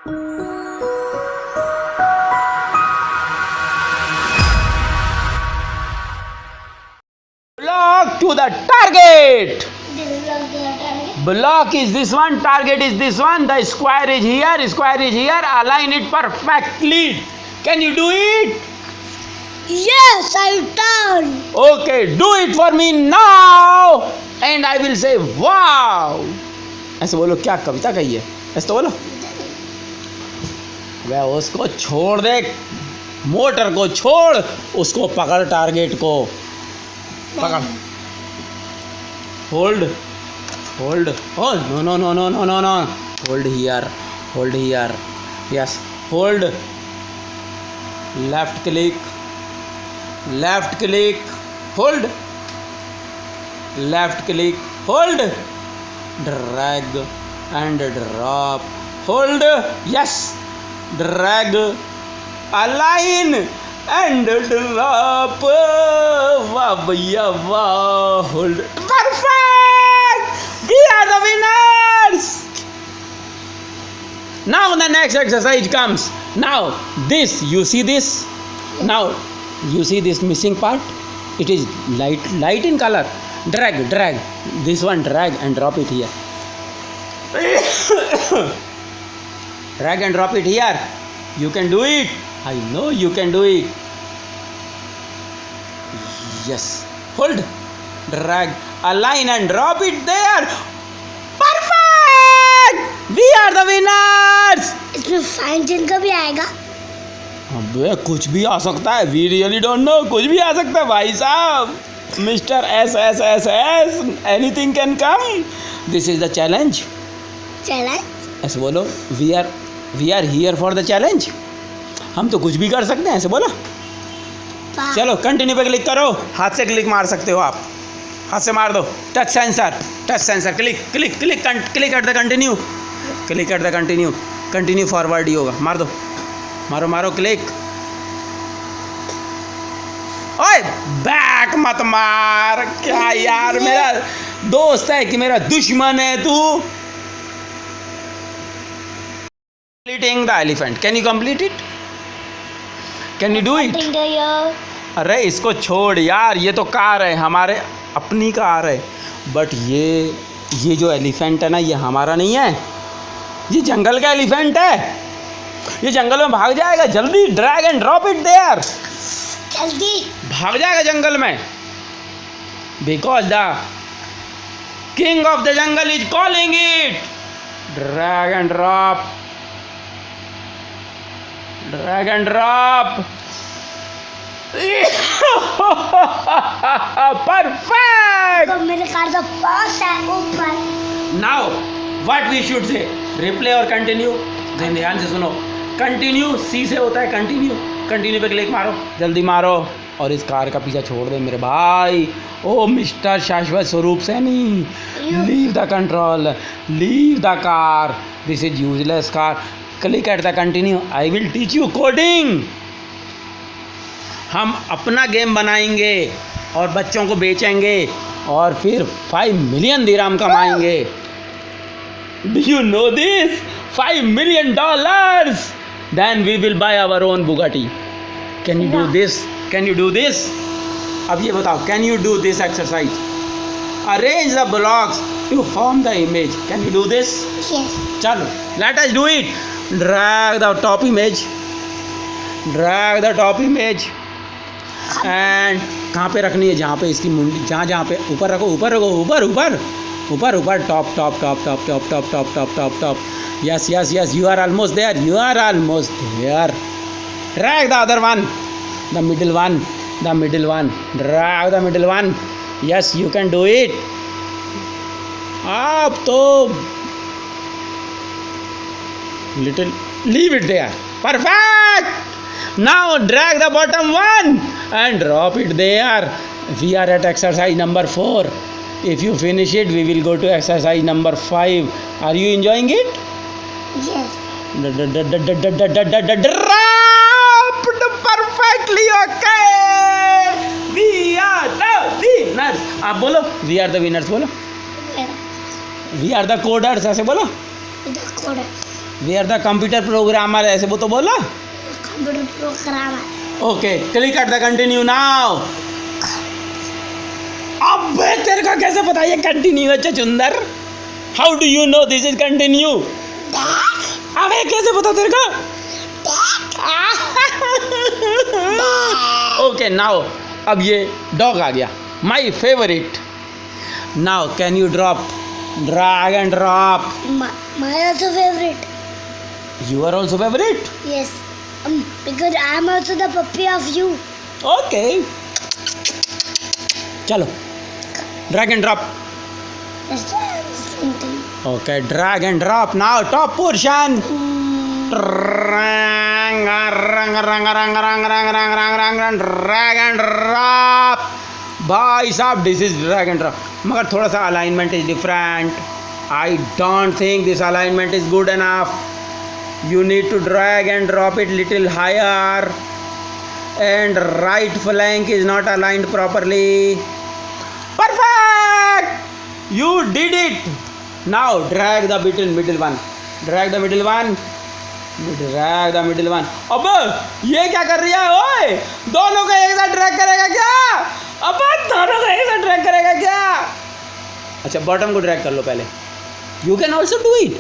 Block to the target. This block the target. Block is this one, target is this one. The square is here, square is here. Align it perfectly. Can you do it? Yes, I turn. Okay, do it for me now. And I will say wow. ऐसे बोलो, क्या कविता कही है? ऐसे तो बोलो। वह उसको छोड़ दे, मोटर को छोड़, उसको पकड़, टारगेट को पकड़। Hold hold, oh no no no no no no no, hold here, yes, hold, left click, hold, left click, hold, drag and drop, hold, yes, drag, align and drop, wow भैया wow, hold, perfect, we are the winners. Now the next exercise comes. Now this, you see this, now you see this missing part, it is light in color. Drag this one, drag and drop it here. Drag and drop it here. You can do it. I know you can do it. Yes, hold, drag, align and drop it there. Perfect, we are the winners. इसमें fine चिन्ह का भी आएगा। अबे कुछ भी आ सकता है, वी रियली डोंट नो, कुछ भी आ सकता है भाई साहब। Mister S S S S, anything can come, this is the challenge. Challenge ऐसे बोलो, we are here for the challenge. हम तो कुछ भी कर सकते हैं, ऐसे बोलो। चलो कंटिन्यू पे क्लिक करो, हाथ से क्लिक मार सकते हो आप, हाथ से मार दो। Touch sensor, click at the continue, continue forward ही होगा। मार दो, मारो क्लिक। ओए बैक मत मार, क्या यार, मेरा दोस्त है कि मेरा दुश्मन है तू। Completing the elephant, can you complete it? Can you do it? अरे इसको छोड़ यार, ये तो कार है, हमारे अपनी कार है। बट ये जो एलिफेंट है ना, ये हमारा नहीं है, ये जंगल का एलिफेंट है। ये जंगल में भाग जाएगा, जल्दी drag and drop it there, जल्दी भाग जाएगा जंगल में। Because the king of the jungle is calling it. Drag and drop, perfect. तो मेरे कार का पास है ऊपर। Now what we should say, replay और कंटिन्यू। ध्यान से सुनो, कंटिन्यू सी से होता है कंटिन्यू पे क्लिक मारो, जल्दी मारो और इस कार का पीछा छोड़ दे मेरे भाई। ओ मिस्टर शाश्वत स्वरूप Saini, leave the control, leave the car, this is useless car. Click at the continue, I will teach you coding. हम अपना गेम बनाएंगे और बच्चों को बेचेंगे और फिर 5 मिलियन दिरहम कमाएंगे। Do you know this? $5 million. Then we will buy our own Bugatti. Can you do this? अब ये बताओ, can you do this exercise? Arrange the blocks to form the image. Can you do this? Yes. चलो, let us do it. Drag the top image. And कहाँ पे रखनी है? जहाँ पे इसकी मुंडी, जहाँ पे ऊपर रखो, ऊपर top. Yes, you are almost there. Drag the other one, the middle one. Drag the middle one. Yes, you can do it. आप तो little, leave it there. Perfect. Now drag the bottom one and drop it there. We are at exercise number 4. If you finish it, we will go to exercise number 5. Are you enjoying it? Yes. Dropped perfectly. Okay. We are the winners. आप बोलो, we are the winners बोलो. We are the coders, ऐसे बोलो. We are the computer programmer, ऐसे वो तो बोलो. Computer programmer. Okay, click at the continue now. अबे तेरे को कैसे पता ये कंटिन्यू है चुंदर? How do you know this is continue? अबे कैसे पता तेरे को? ओके नाउ अब ये डॉग आ गया, my favourite. Now can you drop, drag and drop. My also favorite. You are also favorite? Yes. Because I am also the puppy of you. Okay चलो drag and drop. That's why I was thinking. Okay drag and drop. Now top portion. Drag and drop. भाई साहब this is drag and drop, मगर थोड़ा सा alignment is different. I don't think this alignment is good enough. You need to drag and drop it little higher, and right flank is not aligned properly. Perfect, you did it. Now drag the middle one, drag the middle one, drag the middle one. अब ये क्या कर रही है? ओए दोनों को एक साथ ड्रैग करेगा क्या? अब दोनों को एक साथ ड्रैग करेगा क्या? अच्छा बॉटम को ड्रैग कर लो पहले. You can also do it.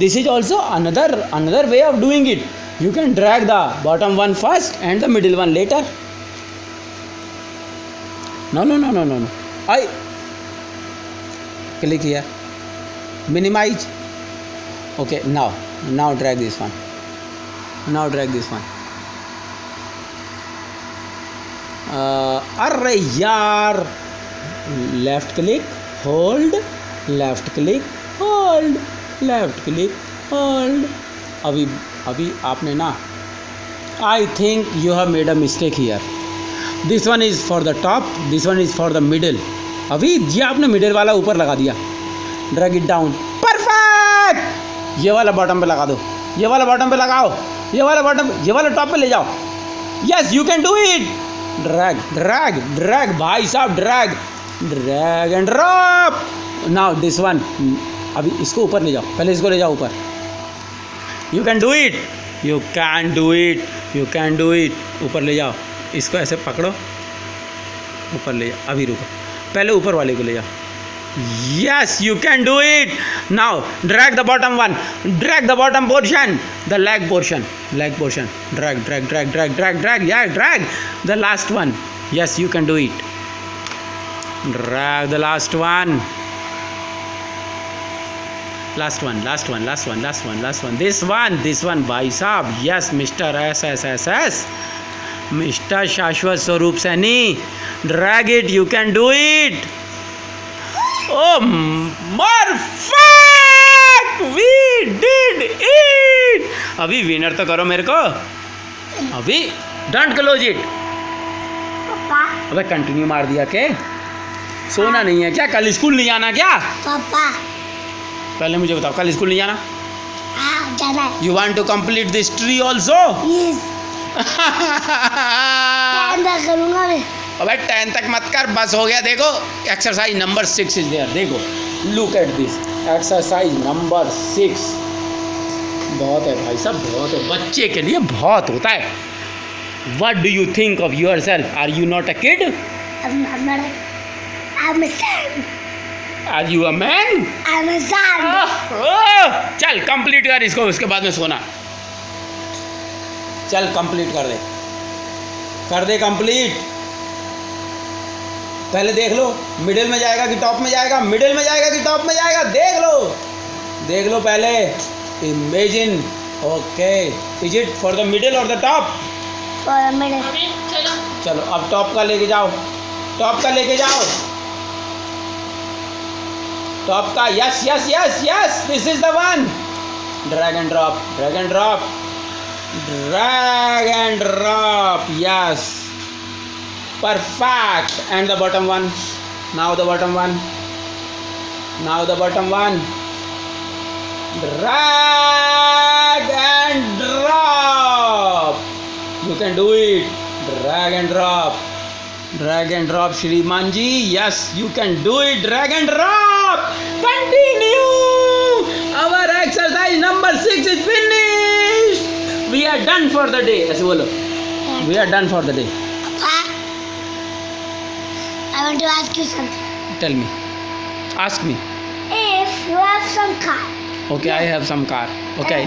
This is also another way of doing it. You can drag the bottom one first and the middle one later. No. I click here, minimize. Okay, now drag this one. अरे यार, left click hold, left click hold, left click hold. अभी आपने ना, I think you have made a mistake here. This one is for the top, this one is for the middle. अभी ये आपने middle वाला ऊपर लगा दिया. Drag it down. परफेक्ट. ये वाला बॉटम पे लगा दो, ये वाला बॉटम पे लगाओ, ये वाला टॉप पे ले जाओ. Yes you can do it. Drag भाई साहब, drag and drop. Now this one, अभी इसको ऊपर ले जाओ, पहले इसको ले जाओ ऊपर. You can do it. ऊपर ले जाओ, इसको ऐसे पकड़ो, ऊपर ले जाओ. अभी रुको, पहले ऊपर वाले को ले जाओ. Yes you can do it. Now drag the bottom one, drag the bottom portion, the leg portion. Drag the last one. Yes you can do it. Drag the last one. Last one. This one, भाई साहब. Yes, mister SSSS, mister शाश्वत स्वरूप Saini. Drag it, you can do it. Oh, perfect, we did it. अभी winner तो करो मेरे को. अभी डोंट क्लोज इट. पापा. अबे कंटिन्यू मार दिया के? सोना नहीं है क्या? कल स्कूल नहीं आना क्या? पापा. पहले मुझे बताओ, कल स्कूल नहीं जाना? जाना है. You want to complete this tree also? Yes. करूँगा मैं. अबे 10 तक मत कर, बस हो गया. देखो एक्सरसाइज नंबर 6 इज देयर. देखो, look at this exercise number 6. बहुत है भाई साहब, बहुत है. बच्चे के लिए बहुत होता है. What do you think of yourself? Are you not a kid? I'm a son. Are you a man? I'm a son. चल कंप्लीट कर इसको, उसके बाद में सोना. चल कंप्लीट कर दे कंप्लीट. पहले देख लो मिडिल में जाएगा कि टॉप में जाएगा, मिडिल में जाएगा कि टॉप में जाएगा. देख लो पहले. Imagine. Okay, is it for the middle और the top? For a minute. चलो अब टॉप का लेके जाओ. टॉप का. Yes this is the one. Drag and drop. Yes, perfect. And the bottom one. Now the bottom one. Drag and drop. You can do it. Drag and drop, Shriman ji. Yes, you can do it. Drag and drop. Continue our exercise number 6 is finished. We are done for the day. ऐसे बोलो. We are done for the day. Papa, I want to ask you something. Tell me. Ask me. If you have some car, Okay, I have some car. Okay.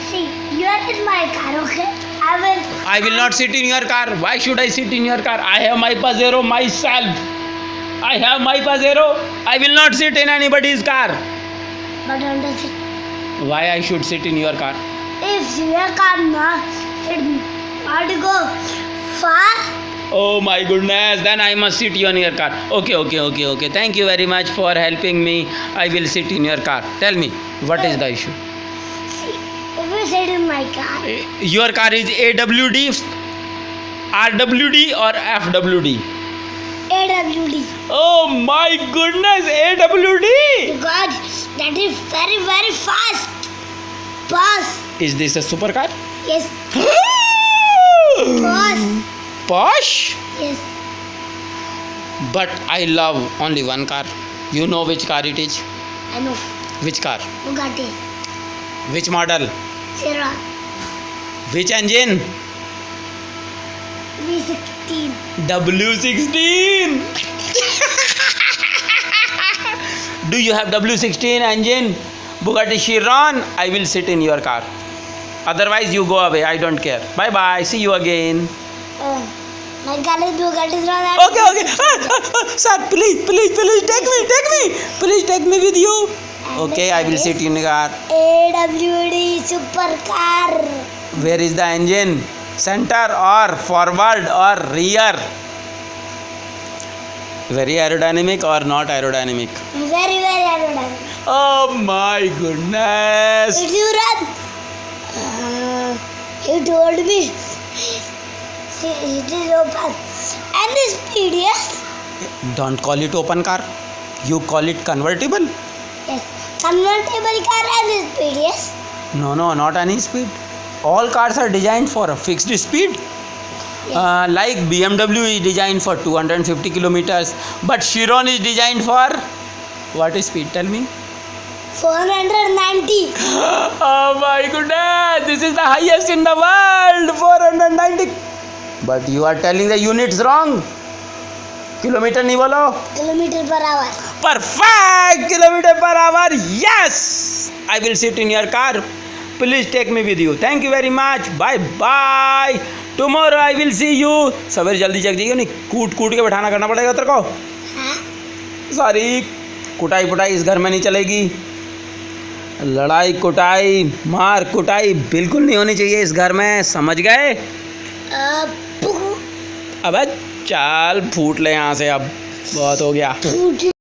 see, you are in my car, okay? I will not sit in your car. Why should I sit in your car? I have my Pajero myself. I have my Pajero. I will not sit in anybody's car. But on the seat, Why I should sit in your car? if your car not go far, Oh my goodness, then I must sit in your car. Okay. Thank you very much for helping me. I will sit in your car. Tell me, what is the issue? see, if you sit in my car, Your car is AWD, RWD or FWD? AWD, Oh my goodness, AWD! because that is very, very fast. Boss, Is this a supercar? yes, boss, Posh? yes, But I love only one car. You know which car it is? I know, Which car? Bugatti, Which model? Chiron, Which engine? V16, W16. Do you have W16 engine? Bugatti Chiron? I will sit in your car. Otherwise, you go away. I don't care. Bye bye. See you again. my car is Bugatti Chiron. Okay. Sir, please take me. Please take me with you. Okay, I will sit in the car. AWD supercar. Where is the engine? Center or forward or rear? Very aerodynamic or not aerodynamic? Very, very aerodynamic. Oh my goodness. Did you run? He told me. See, it is open. And the speed, yes? Don't call it open car. You call it convertible. Yes. Convertible car and the speed, yes? No, not any speed. All cars are designed for a fixed speed. Like BMW is designed for 250 kilometers, but Chiron is designed for what speed? Tell me. 490. Oh my goodness! This is the highest in the world, 490. But you are telling the units wrong. Kilometer नहीं बोलो. Kilometer per hour. Perfect! Kilometer per hour. Yes! I will sit in your car. Please take me with you. Thank you very much. Bye bye. Tomorrow I will see you. सवेरे जल्दी जग जाइए, नहीं कूट के बैठाना करना पड़ेगा तेरे को. हाँ? सॉरी, कुटाई इस घर में नहीं चलेगी. लड़ाई कुटाई मार कुटाई बिल्कुल नहीं होनी चाहिए इस घर में, समझ गए? पुक- अबे चाल फूट ले यहाँ से, अब बहुत हो गया. पुक-